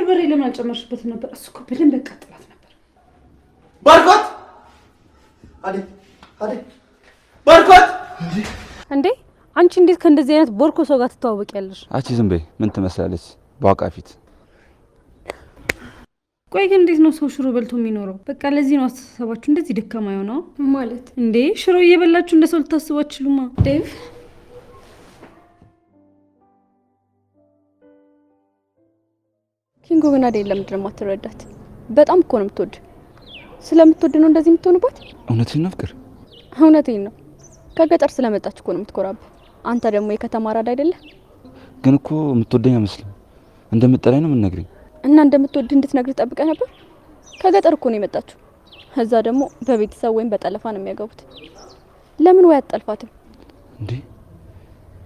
በርበሬ ለምን አልጨመርሽበት ነበር? እሱ እኮ በደንብ ያቃጥላት ነበር። ባርኮት ባርኮት እንዴ አንቺ እንዴት ከእንደዚህ አይነት ቦርኮ ሰው ጋር ትተዋወቂያለሽ? አቺ ዝም በይ። ምን ትመስላለች በዋቃ ፊት። ቆይ ግን እንዴት ነው ሰው ሽሮ በልቶ የሚኖረው? በቃ ለዚህ ነው አስተሳሰባችሁ እንደዚህ ደካማ የሆነው ማለት። እንዴ ሽሮ እየበላችሁ እንደ ሰው ልታስቡ አትችሉማ። ዴቭ ኪንጎ ግን አይደለም ምንድን ነው የማትረዳት? በጣም እኮ ነው የምትወድ። ስለምትወድ ነው እንደዚህ የምትሆንባት። እውነቴን ነው ፍቅር፣ እውነቴን ነው። ከገጠር ስለመጣች እኮ ነው የምትኮራብ። አንተ ደግሞ የከተማ አራዳ አይደለ? ግን እኮ የምትወደኝ አይመስልም። እንደምትጠላኝ ነው የምትነግሪኝ። እና እንደምትወድ እንድትነግር ጠብቀህ ነበር? ከገጠር እኮ ነው የመጣችው። እዛ ደግሞ በቤተሰብ ወይም በጠለፋ ነው የሚያገቡት። ለምን ወይ አትጠልፋትም እንዴ?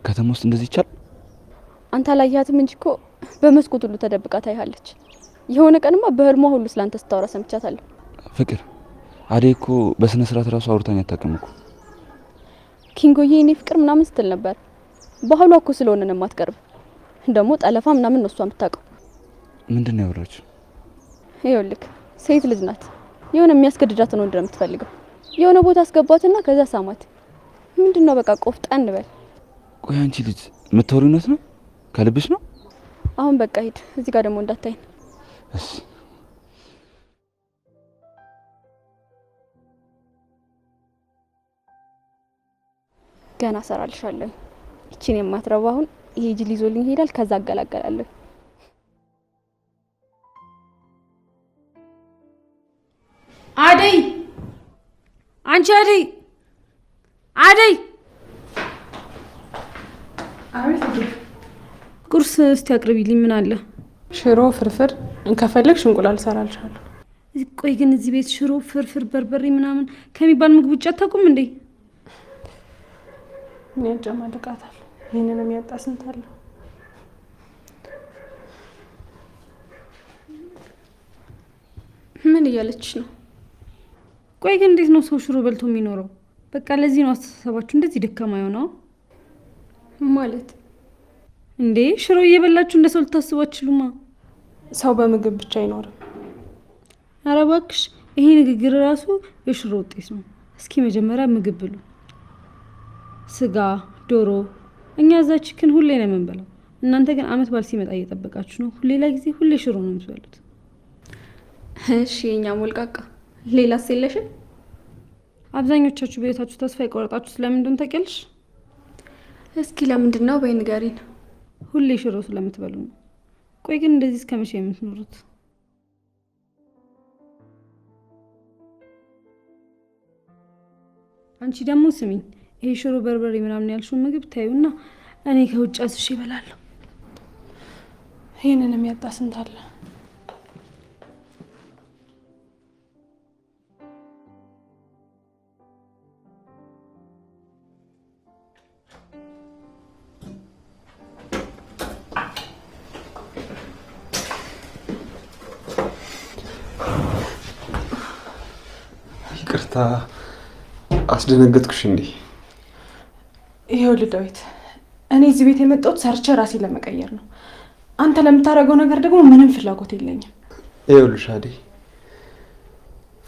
ከተማ ውስጥ እንደዚህ ይቻላል? አንተ አላየሃትም እንጂ እኮ በመስኮት ሁሉ ተደብቃ ታይሃለች። የሆነ ቀንማ በህልሟ ሁሉ ስላንተ ስታወራ ሰምቻታለሁ። ፍቅር አዴ እኮ በስነ ስርዓት ራሱ አውርታኝ አታውቅም እኮ። ኪንጎዬ እኔ ፍቅር ምናምን ስትል ነበር። ባህሏ እኮ ስለሆነ ነው የማትቀርብ። ደግሞ ጠለፋ ምናምን ነው እሷ የምታውቀው። ምንድን ነው ያወራችሁ? ይኸውልህ ሴት ልጅ ናት። የሆነ የሚያስገድዳት ነው እንደምትፈልገው። የሆነ ቦታ አስገባትና ከዛ ሳማት። ምንድነው በቃ ቆፍጠን በል። ቆይ አንቺ ልጅ የምታወሪው እውነት ነው? ከልብሽ ነው? አሁን በቃ ሂድ። እዚህ ጋር ደግሞ እንዳታይን እሺ። ገና ሰራልሻለሁ። እቺን የማትረባ አሁን ይሄ ጅል ይዞልኝ ሄዳል። ከዛ አገላገላለሁ። አደይ አንቺ አደይ አቤት። ቁርስ እስቲ አቅርቢልኝ። ምን አለ? ሽሮ ፍርፍር፣ እንከፈለግሽ እንቁላል ሰራልሻለሁ። ቆይ ግን እዚህ ቤት ሽሮ ፍርፍር በርበሬ ምናምን ከሚባል ምግብ ውጭ አታውቁም እንዴ? ምን ያጨማልቃታል? ይሄንን የሚያጣ ስንት አለ? ምን እያለችሽ ነው? ቆይ ግን እንዴት ነው ሰው ሽሮ በልቶ የሚኖረው? በቃ ለዚህ ነው አስተሳሰባችሁ እንደዚህ ደካማ የሆነው ማለት። እንዴ ሽሮ እየበላችሁ እንደ ሰው ልታስቡ አትችሉማ። ሰው በምግብ ብቻ አይኖርም። ኧረ እባክሽ ይሄ ንግግር ራሱ የሽሮ ውጤት ነው። እስኪ መጀመሪያ ምግብ ብሉ። ስጋ፣ ዶሮ። እኛ እዛ ቺክን ሁሌ ነው የምንበላው። እናንተ ግን አመት በዓል ሲመጣ እየጠበቃችሁ ነው። ሌላ ጊዜ ሁሌ ሽሮ ነው የምትበሉት። እሺ የኛ ሞልቃቃ ሌላስ የለሽም? አብዛኞቻችሁ በቤታችሁ ተስፋ የቆረጣችሁ ስለምን እንደሆነ ታውቂያለሽ? እስኪ ለምንድን ነው በይ ንገሪን። ሁሌ ሽሮ ስለምትበሉ ነው። ቆይ ግን እንደዚህ እስከ መቼ የምትኖሩት? አንቺ ደግሞ ስሚኝ፣ ይሄ ሽሮ በርበሬ ምናምን ያልሽው ምግብ ታዩና እኔ ከውጭ አስሽ ይበላለሁ። ይሄንን የሚያጣ ስንት አለ? ይቅርታ አስደነገጥኩሽ እንዴ? ይኸውልህ ዳዊት፣ እኔ እዚህ ቤት የመጣሁት ሰርቼ ራሴ ለመቀየር ነው። አንተ ለምታደርገው ነገር ደግሞ ምንም ፍላጎት የለኝም። ይኸውልሽ አደይ፣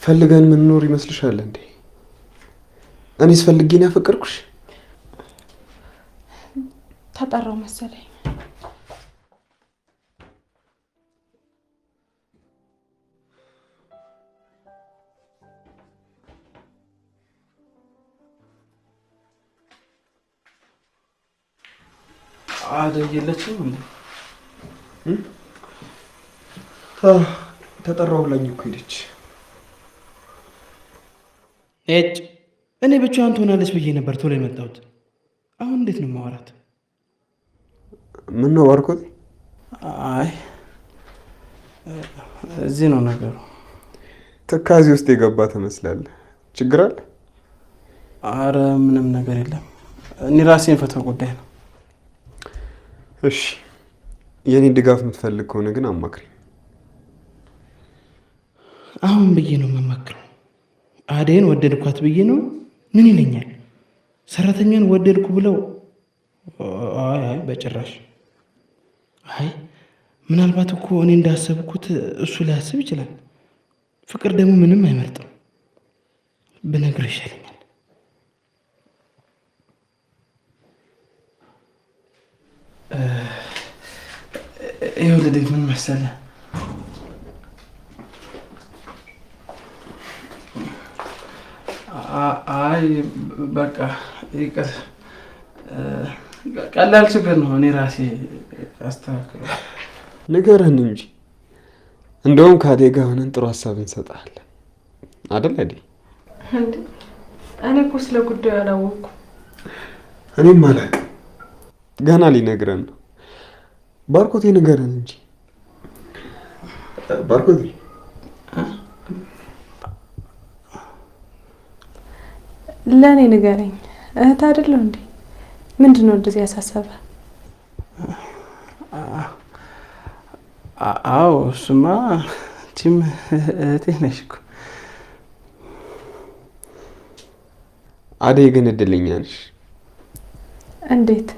ፈልገን ምንኖር ይመስልሻል እንዴ? እኔስ ፈልጌ ነው ያፈቀርኩሽ? ተጠራው መሰለኝ። አደይ የለችም እንዴ? ተጠራው ብላኝ እኮ ሄደች። እኔ ብቻዋን ትሆናለች ብዬ ነበር ቶሎ የመጣሁት። አሁን እንዴት ነው ማወራት? ምን ነው ባርኮት? አይ እዚህ ነው ነገሩ። ትካዜ ውስጥ የገባ ትመስላለህ። ችግር አለ? አረ ምንም ነገር የለም። እኔ ራሴን ፈተው ጉዳይ ነው። እሺ የኔ ድጋፍ የምትፈልግ ከሆነ ግን አማክሪ። አሁን ብዬ ነው የምመክረው። አደይን ወደድኳት ብዬ ነው። ምን ይለኛል? ሰራተኛን ወደድኩ ብለው? አይ በጭራሽ። አይ ምናልባት እኮ እኔ እንዳሰብኩት እሱ ሊያስብ ይችላል። ፍቅር ደግሞ ምንም አይመርጥም። ብነግርህ ይሻለኛል። ይኸውልህ ምን መሰለህ፣ አይ በቃ ይቅር፣ ቀላል ችግር ነው። እኔ ራሴ አስተካክለው። ንገረን እንጂ እንደውም ከአደይ ጋር ሆነን ጥሩ ሀሳብ እንሰጥሃለን አይደል? አደይ እኔ እኮ ስለ ጉዳዩ አላወቅኩም። እኔም አላውቅም፣ ገና ሊነግረን ነው። ባርኮቴ ንገረን እንጂ ባርኮቴ። ለእኔ ንገረኝ። እህት አይደለሁ እንዴ? ምንድን ነው እንደዚህ ያሳሰበ? አዎ እሱማ አንቺም እህቴ ነሽ እኮ። አደይ ግን እድለኛ ነሽ። እንዴት?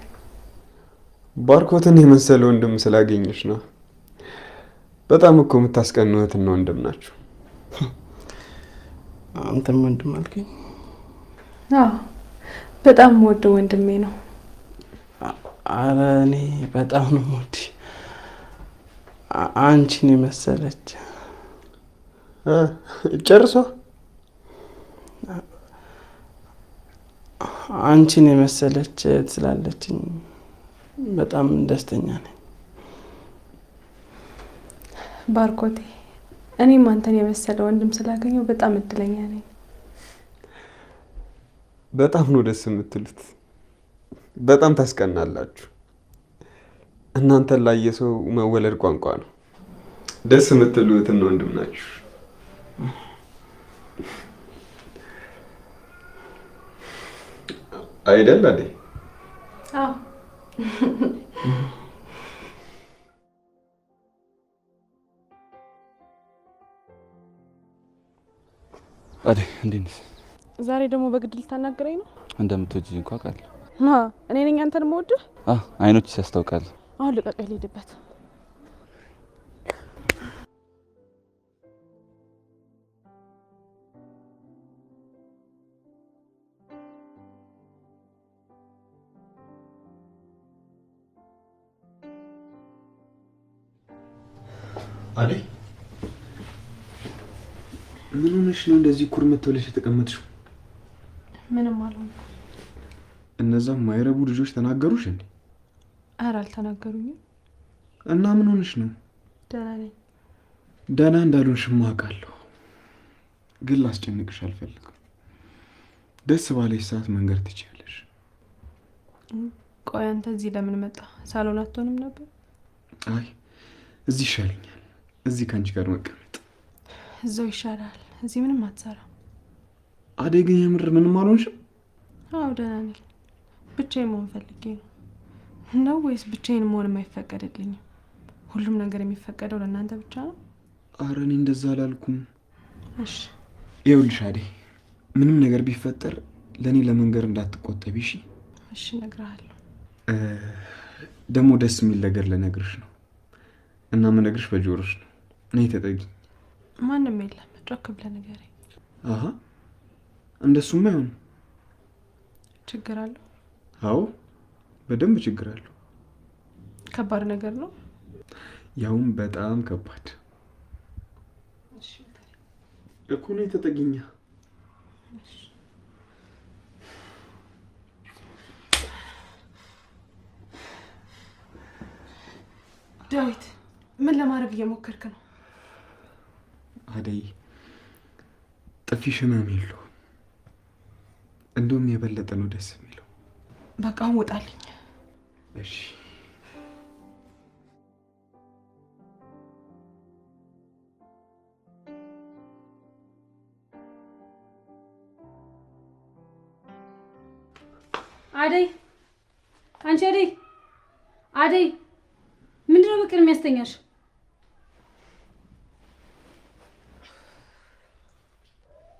ባርኮትን የመሰለ ወንድም ስላገኘሽ ነው። በጣም እኮ የምታስቀኑ እህትና ወንድም ናችሁ። አንተም ወንድም አልከኝ? አዎ በጣም የምወደው ወንድሜ ነው። አረ እኔ በጣም ነው የምወድሽ። አንቺን የመሰለች ጨርሶ አንቺን የመሰለች ስላለችኝ በጣም ደስተኛ ነኝ። ባርኮቴ እኔም አንተን የመሰለ ወንድም ስላገኘው በጣም እድለኛ ነኝ። በጣም ነው ደስ የምትሉት። በጣም ታስቀናላችሁ። እናንተን ላየ ሰው መወለድ ቋንቋ ነው። ደስ የምትሉትና ወንድም ናችሁ አይደል? አደይ አዎ አደይ እንዴት ነሽ? ዛሬ ደግሞ በግድ ልታናግረኝ ነው? እንደምትወጂኝ እንኳን አውቃለሁ። እኔ ነኝ አንተን የምወድህ? አይኖችሽ ያስታውቃል። አሁን ልቀቀኝ ልሂድበት። አደይ ምን ሆነሽ ነው እንደዚህ ኩርምት ብለሽ የተቀመጥሽው? ምንም አልሆንኩም። እነዛም ማይረቡ ልጆች ተናገሩሽ እንዴ? ኧረ አልተናገሩኝም። እና ምን ሆነሽ ነው? ደህና ነኝ። ደህና እንዳልሆንሽማ አውቃለሁ፣ ግን ላስጨንቅሽ አልፈልግም። ደስ ባለሽ ሰዓት መንገድ ትችያለሽ። ቆይ አንተ እዚህ ለምን መጣ? ሳሎን አትሆንም ነበር? አይ እዚህ ይሻለኛል። እዚህ ከአንቺ ጋር መቀመጥ። እዛው ይሻላል። እዚህ ምንም አትሰራም። አደይ ግን የምር ምንም አልሆንሽም? አዎ ደህና ነኝ። ብቻዬን መሆን ፈልጌ ነው ወይስ ብቻዬን መሆን የማይፈቀድልኝም? ሁሉም ነገር የሚፈቀደው ለእናንተ ብቻ ነው? ኧረ እኔ እንደዛ አላልኩም። እሺ ይኸውልሽ አደይ፣ ምንም ነገር ቢፈጠር ለእኔ ለመንገር እንዳትቆጠቢ እሺ? እሺ እነግርሃለሁ። ደግሞ ደስ የሚል ነገር ልነግርሽ ነው እና የምነግርሽ በጆሮሽ ነው። እኔ ተጠጊ። ማንም የለም፣ ጮክ ብለህ ንገረኝ። አሀ እንደሱማ አይሆንም። ችግር አለው? አዎ በደንብ ችግር አለው። ከባድ ነገር ነው? ያውም በጣም ከባድ እኮ ነው። ተጠጊኛ። ዳዊት ምን ለማድረግ እየሞከርክ ነው? አደይ ጥፊሽ ህመም የለውም፣ እንደውም የበለጠ ነው ደስ የሚለው። በቃ ውጣልኝ። እሺ አደይ፣ አንቺ አደይ፣ አደይ ምንድነው በቀን የሚያስተኛሽ?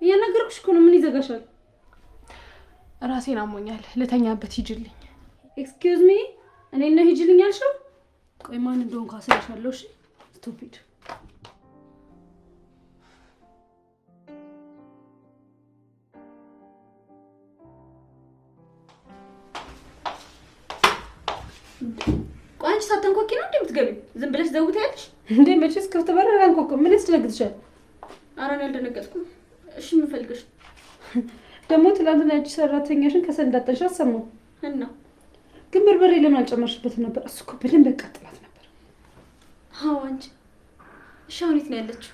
እያናገርኩሽ እኮ ነው። ምን ይዘጋሻል? ራሴን አሞኛል፣ ልተኛበት። ሂጅልኝ። ኤክስኪውዝ ሚ፣ እኔ ነው ሂጅልኝ ያልሽው? ቆይ ማን እንደሆነ ካሳይሻለሁ። እሺ ስቱፒድ አንቺ ሳታንኳኪ ነው እንደምትገቢው? ዝም ብለሽ ዘውታያለሽ እንዴ? መቼስ ክፍት በር አላንኳኳም። ምን ያስደነግጥሻል? ኧረ እኔ አልደነገጥኩም። እሺ ምን ፈልገሽ ደግሞ? ትላንትና ያቺ ሰራተኛሽን ከሰንዳጠሽ አሰማው እና ግን በርበሬ ለምን አልጨመርሽበትም ነበር? እሱ እኮ በደንብ ያቃጥላት ነበር። አዎ አንቺ እሺ አሁን የት ነው ያለችው?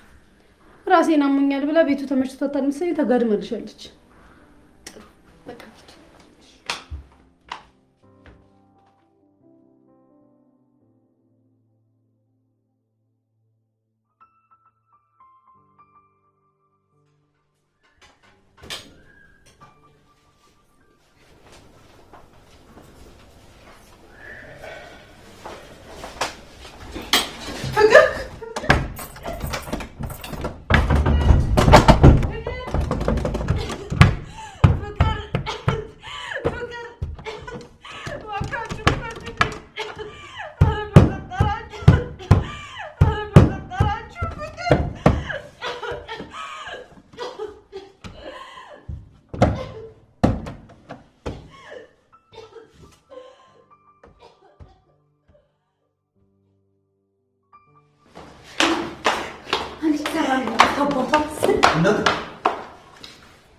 ራሴን አሞኛል ብላ ቤቱ ተመችቷታል መሰለኝ ተጋድማልሻለች። ጥሩ በቃ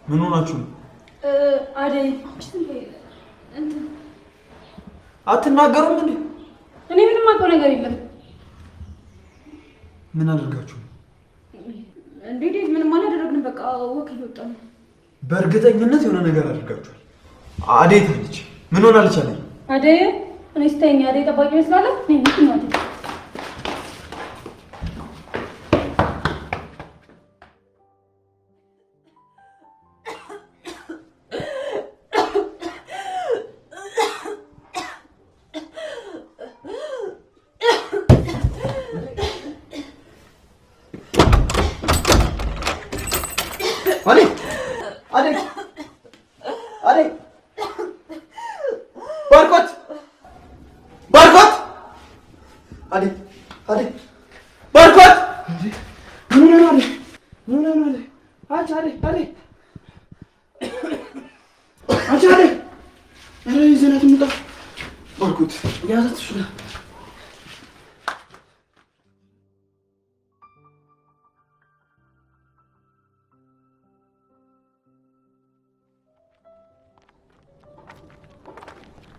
ምን ሆናችሁ? አደይ አትናገሩም እንዴ? እኔ ምንም አውቀው ነገር የለም። ምን አድርጋችሁ? እንዴ ምንም አላደረግንም። በቃ ወክ እየወጣን ነው። በእርግጠኝነት የሆነ ነገር አድርጋችኋል። አደይ ታለች። ምን ሆናለች? አደይ እኔ ስተኛ አደይ ጠባቂ መስላለሁ። እኔ ምን ማለት ነው?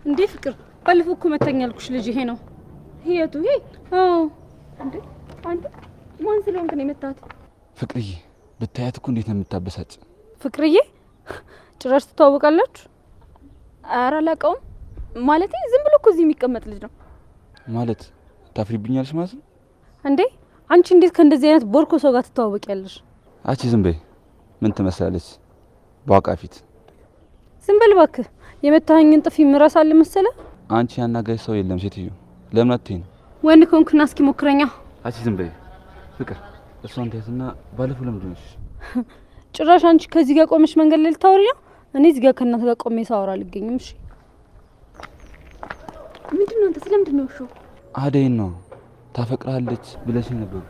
እንዴ ፍቅር ባለፈው እኮ መተኛ አልኩሽ ልጅ ይሄ ነው። የቱ ይሄ? አዎ እንዴ አንተ ማን ስለሆንክ ነው የመታት? ፍቅርዬ ብታያት እኮ እንዴት ነው የምታበሳጭ። ፍቅርዬ ጭራሽ ትተዋወቃላችሁ? ኧረ አላውቀውም። ማለቴ ዝም ብሎ እኮ እዚህ የሚቀመጥ ልጅ ነው። ማለት ታፍሪብኛለሽ ማለት ነው እንዴ? አንቺ እንዴት ከእንደዚህ አይነት ቦርኮ ሰው ጋር ትተዋወቂያለሽ? አቺ ዝም በይ። ምን ትመስላለች በዋቃ ፊት። ዝም በል እባክህ። የመታኸኝን ጥፊ ምራሳል መሰለ? አንቺ ያናገረሽ ሰው የለም ሴትዮ። ለምን አትይኝ? ወንድ ኮንክና እስኪ ሞክረኛ። አቺ ዝም በይ ፍቅር። እሷን ታያትና ባለፈው ለምንድን ነው ጭራሽ አንቺ ከዚህ ጋር ቆመሽ መንገድ ላይ ልታወሪ ነው? እኔ እዚህ ጋር ከእናንተ ጋር ቆሜ ሳወራ አልገኝም። እሺ ምንድን ነው አንተ? ስለምንድን ነው እሺ? አደይን ነው ታፈቅራለች ብለሽ ነበር።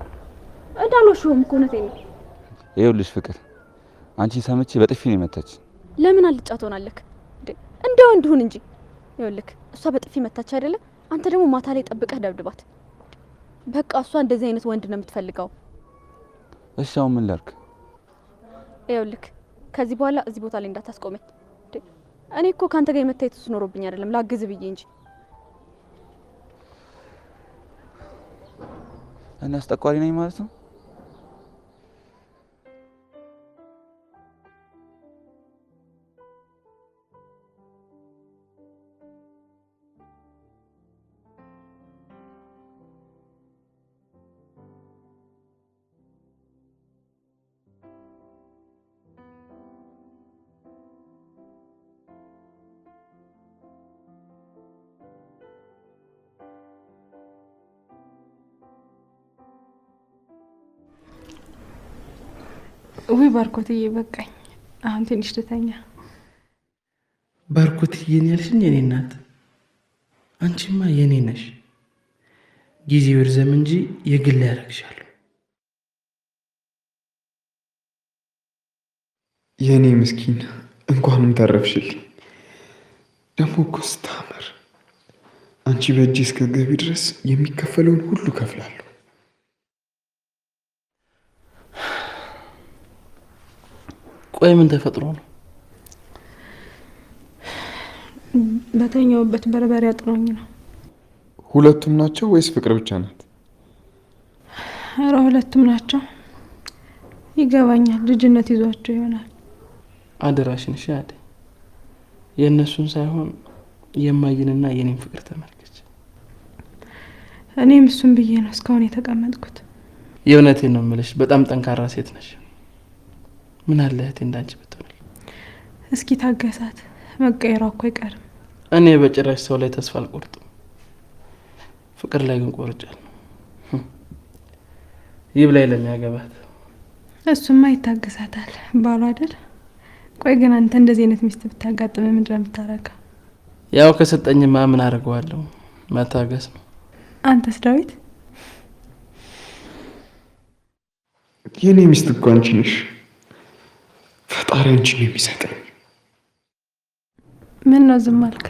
እንዳልወሽውም እኮ እውነቴን ነው። ይኸውልሽ ፍቅር አንቺን ሰምቼ በጥፊ ነው የመታች። ለምን አልጫ ትሆናለህ? እንደው እንድሁን እንጂ ይኸውልህ እሷ በጥፊ መታች አይደለ? አንተ ደግሞ ማታ ላይ ጠብቀህ ደብድባት። በቃ እሷ እንደዚህ አይነት ወንድ ነው የምትፈልገው። እሺ አሁን ምን ላድርግ? ይኸውልህ ከዚህ በኋላ እዚህ ቦታ ላይ እንዳታስቆመኝ። እኔ እኮ ካንተ ጋር የመታየት ሱስ ኖሮብኝ አይደለም ላግዝ ብዬ እንጂ። እና አስጠቋሪ ነኝ ማለት ነው? ውይ ባርኮትዬ በቃኝ። አሁን ትንሽ ልተኛ። ባርኮትዬ ያልሽኝ የኔ እናት፣ አንቺማ የኔ ነሽ። ጊዜው ይርዘም እንጂ የግል ያደርግሻለሁ። የእኔ ምስኪን እንኳንም ተረፍሽልኝ። ደግሞ እኮ ስታምር አንቺ በእጅ እስከ ገቢ ድረስ የሚከፈለውን ሁሉ ከፍላለሁ። ቆይ ምን ተፈጥሮ ነው? በተኛውበት በርበሬ አጥሮኝ ነው። ሁለቱም ናቸው ወይስ ፍቅር ብቻ ናት? ኧረ ሁለቱም ናቸው። ይገባኛል፣ ልጅነት ይዟቸው ይሆናል። አደራሽን እሺ አደይ፣ የእነሱን ሳይሆን የማይንና የኔን ፍቅር ተመልከች። እኔም እሱን ብዬ ነው እስካሁን የተቀመጥኩት። የእውነቴን ነው የምልሽ፣ በጣም ጠንካራ ሴት ነሽ። ምን አለ እህቴ እንዳንቺ ብትሆን። እስኪ ታገሳት፣ መቀየሯ እኮ አይቀርም። እኔ በጭራሽ ሰው ላይ ተስፋ አልቆርጥም። ፍቅር ላይ ግን ቆርጫለሁ። ይብላኝ ለሚያገባት። እሱማ ይታገሳታል ባሉ አይደል? ቆይ ግን አንተ እንደዚህ አይነት ሚስት ብታጋጥም ምንድን ነው የምታረገው? ያው ከሰጠኝማ ምን አደርገዋለሁ? መታገስ ነው። አንተስ ዳዊት? የኔ ሚስት እኮ አንቺ ነሽ። ፈጣሪ አንቺን የሚሰጠኝ። ምን ነው ዝም አልክ?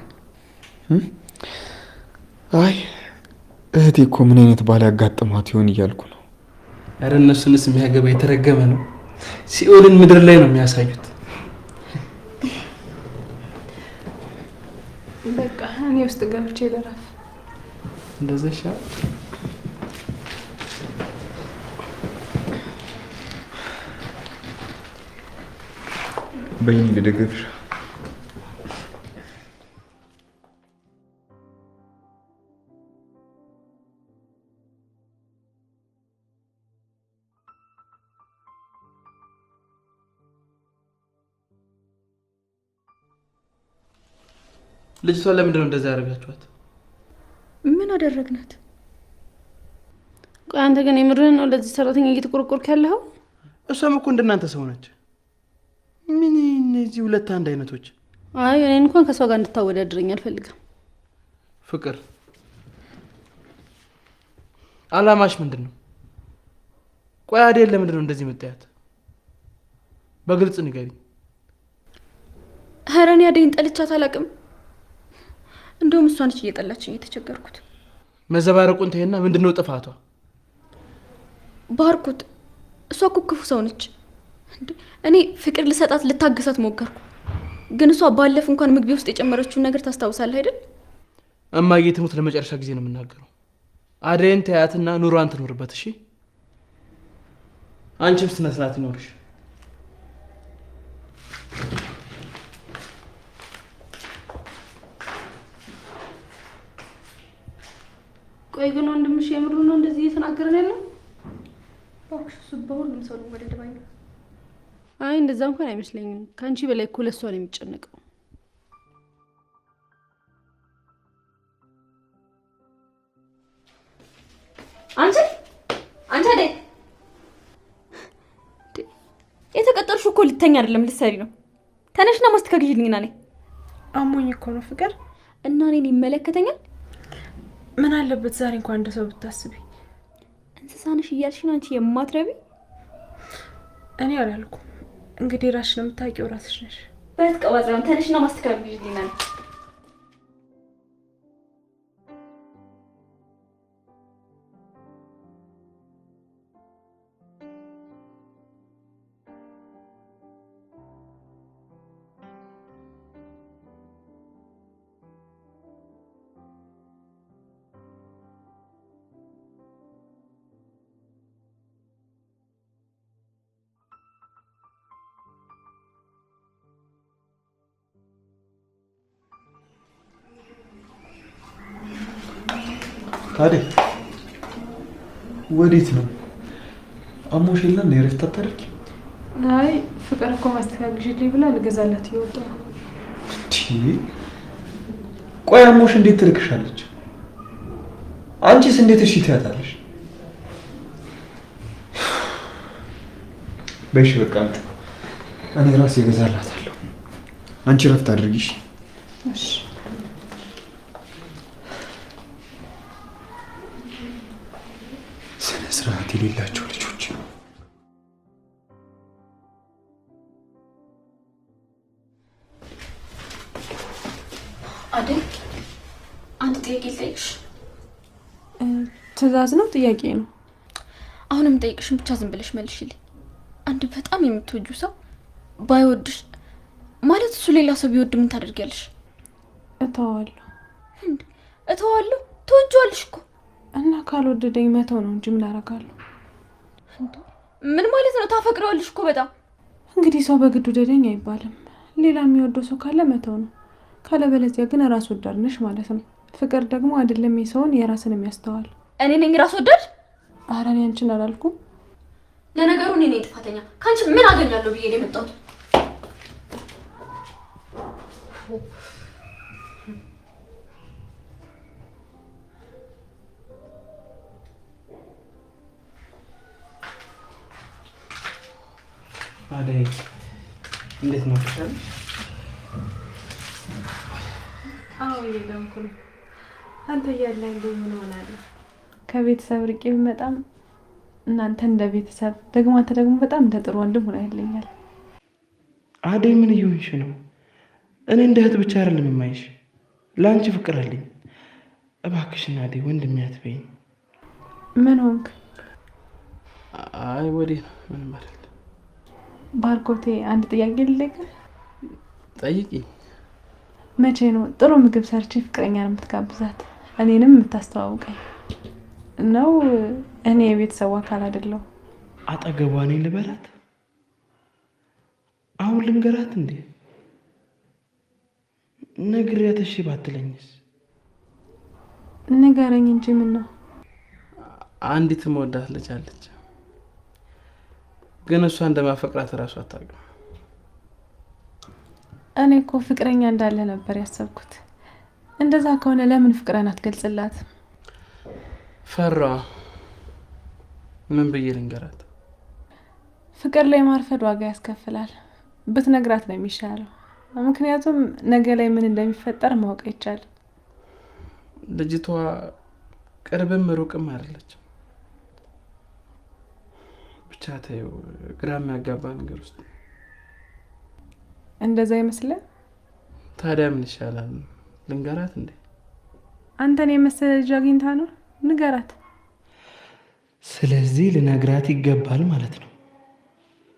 አይ እህቴ እኮ ምን አይነት ባል ያጋጥማት ይሆን እያልኩ ነው። ኧረ እነሱንስ የሚያገባ የተረገመ ነው። ሲኦልን ምድር ላይ ነው የሚያሳዩት። በቃ እኔ ውስጥ ገብቼ ልረፍ። እንደዛ ይሻላል። በይኝ ልደግፍሽ። ልጅቷ ለምንድን ነው እንደዛ ያደርጋችኋት? ምን አደረግናት? ቆይ አንተ ግን የምርህን ነው ለዚህ ሰራተኛ እየተቆረቆርክ ያለኸው? እሷም እኮ እንደናንተ ሰው ነች። ምን እነዚህ ሁለት አንድ አይነቶች? አይ እኔን እንኳን ከሷ ጋር እንድታወዳድረኝ አልፈልግም። ፍቅር አላማሽ ምንድን ነው? ቆይ አዴን ለምንድን ነው እንደዚህ መጣያት? በግልጽ ንገሪኝ። ኧረ እኔ አዴን ጠልቻት አላውቅም። እንደውም እሷ ነች እየጠላችኝ የተቸገርኩት። መዘባረቁን ተይና ምንድነው ጥፋቷ? ባርኩት፣ እሷ እኮ ክፉ ሰው ነች። እኔ ፍቅር ልሰጣት ልታገሳት ሞከርኩ፣ ግን እሷ ባለፍ እንኳን ምግቤ ውስጥ የጨመረችውን ነገር ታስታውሳለህ አይደል? እማዬ ትሙት ለመጨረሻ ጊዜ ነው የምናገረው። አደይን ተያትና ኑሯን ትኖርበት። እሺ አንቺም ስነ ስርዓት ይኖርሽ። ቆይ ግን ወንድምሽ የምሩ ነው እንደዚህ እየተናገረን ያለው? ባክሽ እሱ በሁሉም ሰው ነው ወደደባኝ። አይ እንደዛ እንኳን አይመስለኝም። ከአንቺ በላይ እኮ ለሷ ነው የሚጨነቀው። አንቺ አደይ የተቀጠርሽው እኮ ልተኛ አይደለም ልትሰሪ ነው። ተነሽና ማስተካከልልኝና ነኝ። አሞኝ እኮ ነው ፍቅር። እና እኔን ይመለከተኛል? ምን አለበት ዛሬ እንኳን እንደ ሰው ብታስቢ። እንስሳ ነሽ እያልሽ ነው አንቺ የማትረቢ። እኔ አላልኩም። እንግዲህ ራስሽን የምታውቂው ራስሽ ነሽ። በትቀባጥራም ተነሽና ማስተካከልልኝና ነኝ። ታዲያ ወዴት ነው? አሞሽ የለ እንደ ረፍት አታደርጊ? አይ ፍቅር እኮ ማስተካከልልኝ ብላ ልገዛላት እየወጣሁ ነው። ቆይ አሞሽ እንዴት ትልክሻለች? አንቺስ እንዴት እሺ ትያታለሽ? በሽ በቃ እኔ ራሴ እገዛላታለሁ። አንቺ ረፍት አድርጊሽ። እሺ እናት የሌላቸው ልጆች። አደይ አንድ ጥያቄ ልጠይቅሽ። ትዕዛዝ ነው ጥያቄ ነው? አሁንም ጠይቅሽን ብቻ ዝም ብለሽ መልሽልኝ። አንድ በጣም የምትወጁ ሰው ባይወድሽ ማለት እሱ ሌላ ሰው ቢወድ ምን ታደርጊያለሽ? እተዋለሁ። እተዋለሁ? ትወጂዋለሽ እኮ እና ካልወደደኝ መተው ነው እንጂ ምን አደርጋለሁ? ምን ማለት ነው? ታፈቅረዋለሽ እኮ በጣም። እንግዲህ ሰው በግድ ውደደኝ አይባልም። ሌላ የሚወደው ሰው ካለ መተው ነው። ካለበለዚያ ግን ራስ ወዳድ ነሽ ማለት ነው። ፍቅር ደግሞ አይደለም የሰውን የራስን የሚያስተዋል። እኔ ነኝ ራስ ወዳድ? ኧረ እኔ አንቺን አላልኩም። ለነገሩ እኔ ነኝ ጥፋተኛ። ከአንቺ ምን አገኛለሁ ብዬ ነው የመጣሁት። አደይ እንዴት ነው ተሻለ? አዎ እየለምኩ ነው። አንተ እያለኝ ምን ሆናለሁ? ከቤተሰብ ርቄ ብመጣም እናንተ እንደ ቤተሰብ ደግሞ አንተ ደግሞ በጣም እንደ ጥሩ ወንድም ሆነህልኛል። አደይ ምን እየሆንሽ ነው? እኔ እንደ እህት ብቻ አይደለም የማይሽ፣ ለአንቺ ፍቅር አለኝ። እባክሽን አደይ ወንድሜ አትበይኝ። ምን ሆንክ? አይ ወዲህ ነው ምንም አይደል። ባርኮቴ አንድ ጥያቄ ልጠይቅህ? ጠይቂ። መቼ ነው ጥሩ ምግብ ሰርቼ ፍቅረኛን የምትጋብዛት እኔንም የምታስተዋውቀኝ? ነው እኔ የቤተሰቡ አካል አይደለሁ? አጠገቧ ነኝ ልበላት? አሁን ልንገራት እንዴ? ነግሬያት እሺ ባትለኝስ? ንገረኝ እንጂ ምን ነው? አንዲት መወዳት ልጅ አለች፣ ግን እሷ እንደማፈቅራት እራሱ አታውቅም። እኔ እኮ ፍቅረኛ እንዳለ ነበር ያሰብኩት። እንደዛ ከሆነ ለምን ፍቅረን አትገልጽላት? ፈራ። ምን ብዬ ልንገራት? ፍቅር ላይ ማርፈድ ዋጋ ያስከፍላል። ብትነግራት ነው የሚሻለው። ምክንያቱም ነገ ላይ ምን እንደሚፈጠር ማወቅ አይቻልም። ልጅቷ ቅርብም ሩቅም አይደለች። ብቻ ተይው፣ ግራ የሚያጋባ ነገር ውስጥ። እንደዛ ይመስላል። ታዲያ ምን ይሻላል? ልንገራት እንዴ? አንተን የመሰለ ልጅ አግኝታ ነው? ንገራት። ስለዚህ ልነግራት ይገባል ማለት ነው።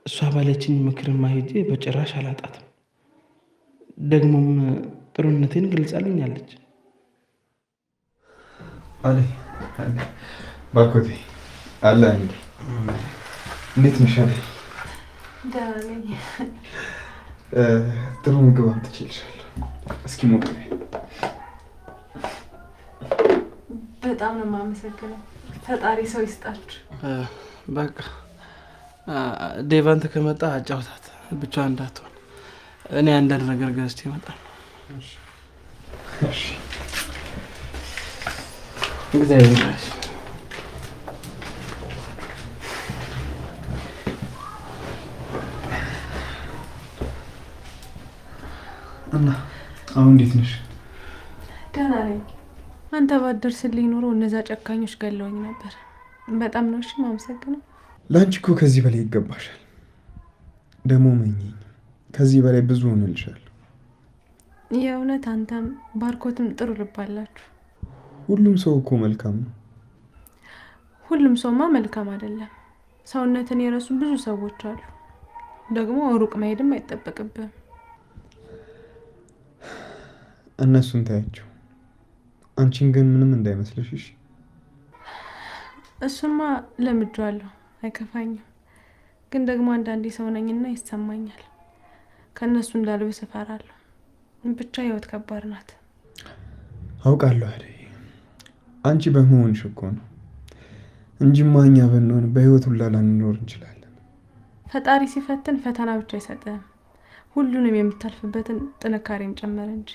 እሷ ባለችኝ ምክርማ ሄጄ በጭራሽ አላጣትም። ደግሞም ጥሩነቴን ገልጻልኛለች። አለ ባርኮቴ አለ እንዴ? እንዴት ነሽ? ደህና ነኝ። ጥሩ ምግብ አምጥቼልሻለሁ። እስኪ ሞክሪ። በጣም ነው የማመሰግነው። ፈጣሪ ሰው ይስጣችሁ። በቃ ዴቫንት ከመጣ አጫውታት፣ ብቻዋን እንዳትሆን። እኔ አንዳንድ ነገር ገዝቼ እመጣለሁ። እሺ እግዚአብሔር ይመስገን። እና አሁን እንዴት ነሽ? ደህና ነኝ። አንተ ባትደርስልኝ ኖሮ እነዛ ጨካኞች ገለውኝ ነበር። በጣም ነው እሺ የማመሰግነው። ለአንቺ እኮ ከዚህ በላይ ይገባሻል። ደግሞ መኘኝ ከዚህ በላይ ብዙ ሆነልሻለሁ። የእውነት አንተም ባርኮትም ጥሩ ልብ አላችሁ። ሁሉም ሰው እኮ መልካም ነው። ሁሉም ሰውማ መልካም አይደለም። ሰውነትን የረሱ ብዙ ሰዎች አሉ። ደግሞ ሩቅ መሄድም አይጠበቅብህም። እነሱን ታያቸው፣ አንቺን ግን ምንም እንዳይመስልሽ እሺ? እሱማ ለምጄዋለሁ፣ አይከፋኝም። ግን ደግሞ አንዳንዴ ሰው ነኝና ይሰማኛል። ከእነሱ እንዳልብስ እፈራለሁ። ብቻ ህይወት ከባድ ናት። አውቃለሁ አይደል? አንቺ በመሆንሽ እኮ ነው እንጂማ እኛ ብንሆን በህይወት ሁላ ላንኖር እንችላለን። ፈጣሪ ሲፈትን ፈተና ብቻ አይሰጥህም፣ ሁሉንም የምታልፍበትን ጥንካሬም ጨመረ እንጂ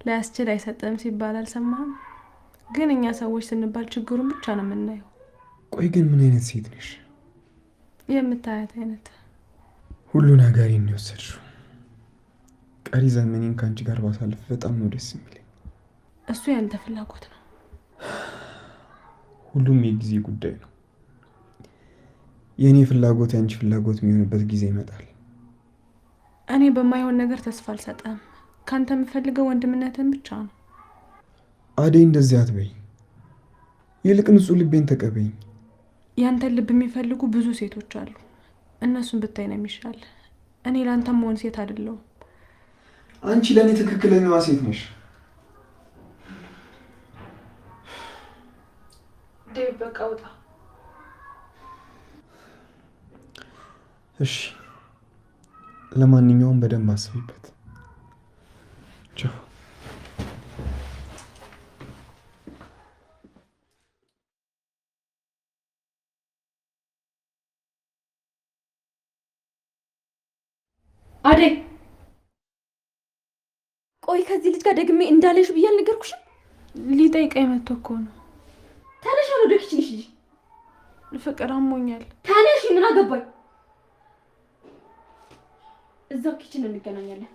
ላያስችል አይሰጥህም ሲባል አልሰማህም? ግን እኛ ሰዎች ስንባል ችግሩን ብቻ ነው የምናየው። ቆይ ግን ምን አይነት ሴት ነሽ? የምታያት አይነት። ሁሉ ነገር የወሰድሽው። ቀሪ ዘመኔን ከአንቺ ጋር ባሳልፍ በጣም ነው ደስ የሚለኝ። እሱ ያንተ ፍላጎት ነው። ሁሉም የጊዜ ጉዳይ ነው። የእኔ ፍላጎት ያንቺ ፍላጎት የሚሆንበት ጊዜ ይመጣል። እኔ በማይሆን ነገር ተስፋ አልሰጠም። ካንተ የምፈልገው ወንድምነትን ብቻ ነው። አደይ እንደዚህ አትበይ። ይልቅ ንጹህ ልቤን ተቀበይኝ። ያንተን ልብ የሚፈልጉ ብዙ ሴቶች አሉ። እነሱን ብታይ ነው የሚሻል። እኔ ለአንተም መሆን ሴት አይደለሁም። አንቺ ለእኔ ትክክለኛዋ ሴት ነሽ። ዴቭ በቃ ውጣ። እሺ፣ ለማንኛውም በደንብ አስቢበት። ቻው። አደይ ቆይ፣ ከዚህ ልጅ ጋር ደግሜ እንዳለሽ ብዬ አልነገርኩሽም? ሊጠይቀኝ መጥቶ እኮ ነው። ተነሽ፣ ወደ ኪችንሽ ሂጂ። ፍቅር አሞኛል። ተነሽ፣ ምን አገባኝ? እዛው ኪችን እንገናኛለን።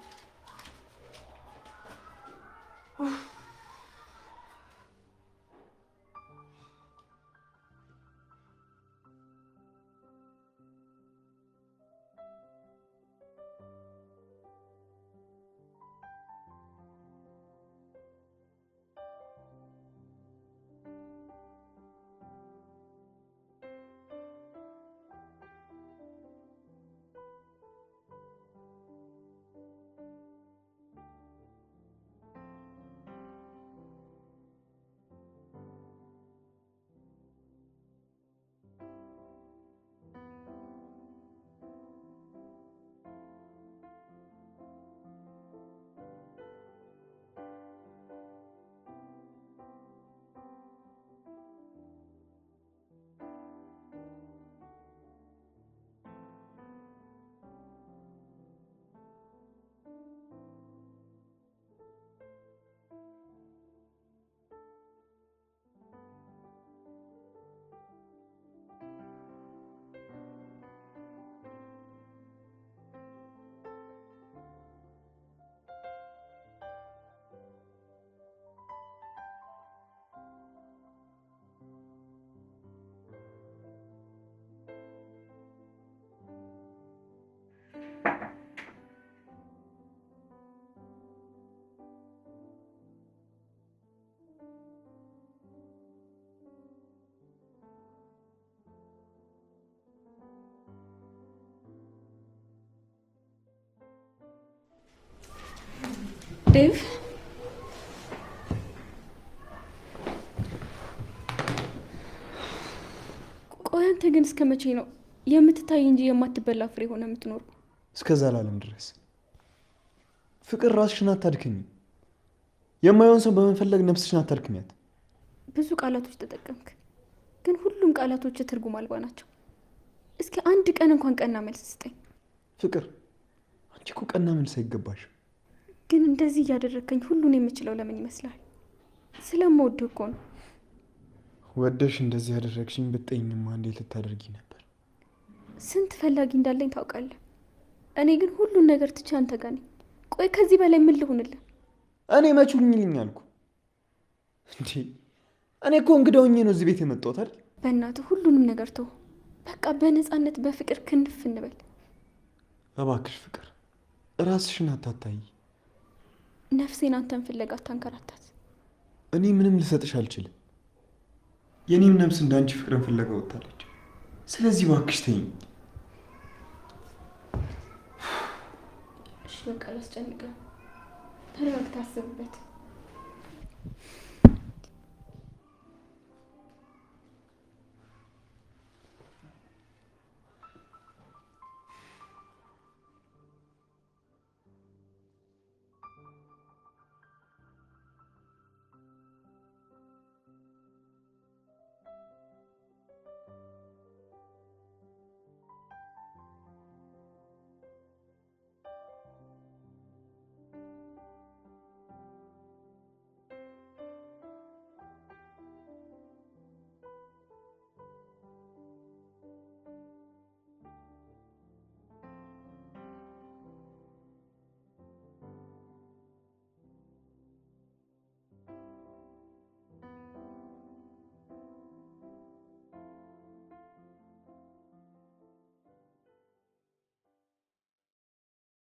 ዴቭ ቆይ፣ አንተ ግን እስከ መቼ ነው የምትታይ እንጂ የማትበላ ፍሬ ሆነ የምትኖር? እስከ ዘላለም ድረስ። ፍቅር ራስሽን አታድክሚ። የማይሆን ሰው በመፈለግ ነፍስሽን አታድክሚያት። ብዙ ቃላቶች ተጠቀምክ፣ ግን ሁሉም ቃላቶች ትርጉም አልባ ናቸው። እስኪ አንድ ቀን እንኳን ቀና መልስ ስጠኝ። ፍቅር፣ አንቺ እኮ ቀና መልስ አይገባሽ። ግን እንደዚህ እያደረግከኝ ሁሉን የምችለው ለምን ይመስላል? ስለምወድህ እኮ ነው። ወደሽ እንደዚህ ያደረግሽኝ ብትጠይኝማ እንዴት ልታደርጊ ነበር? ስንት ፈላጊ እንዳለኝ ታውቃለህ። እኔ ግን ሁሉን ነገር ትቼ አንተ ጋር ነኝ። ቆይ ከዚህ በላይ ምን ልሁንልህ? እኔ መች ሁኝልኝ አልኩ እንዴ? እኔ እኮ እንግዳ ሆኜ ነው እዚህ ቤት የመጣሁት አይደል? በእናትህ ሁሉንም ነገር ተው። በቃ በነፃነት በፍቅር ክንፍ እንበል። እባክሽ ፍቅር፣ ራስሽን አታታይ። ነፍሴን አንተን ፍለጋ አታንከራታት። እኔ ምንም ልሰጥሽ አልችልም። የኔም ነፍስ እንዳንቺ ፍቅርን ፍለጋ ወጣለች። ስለዚህ እባክሽ ተይኝ። እሺ በቃ ላስጨንቅህ። ተረጋግተህ አስብበት።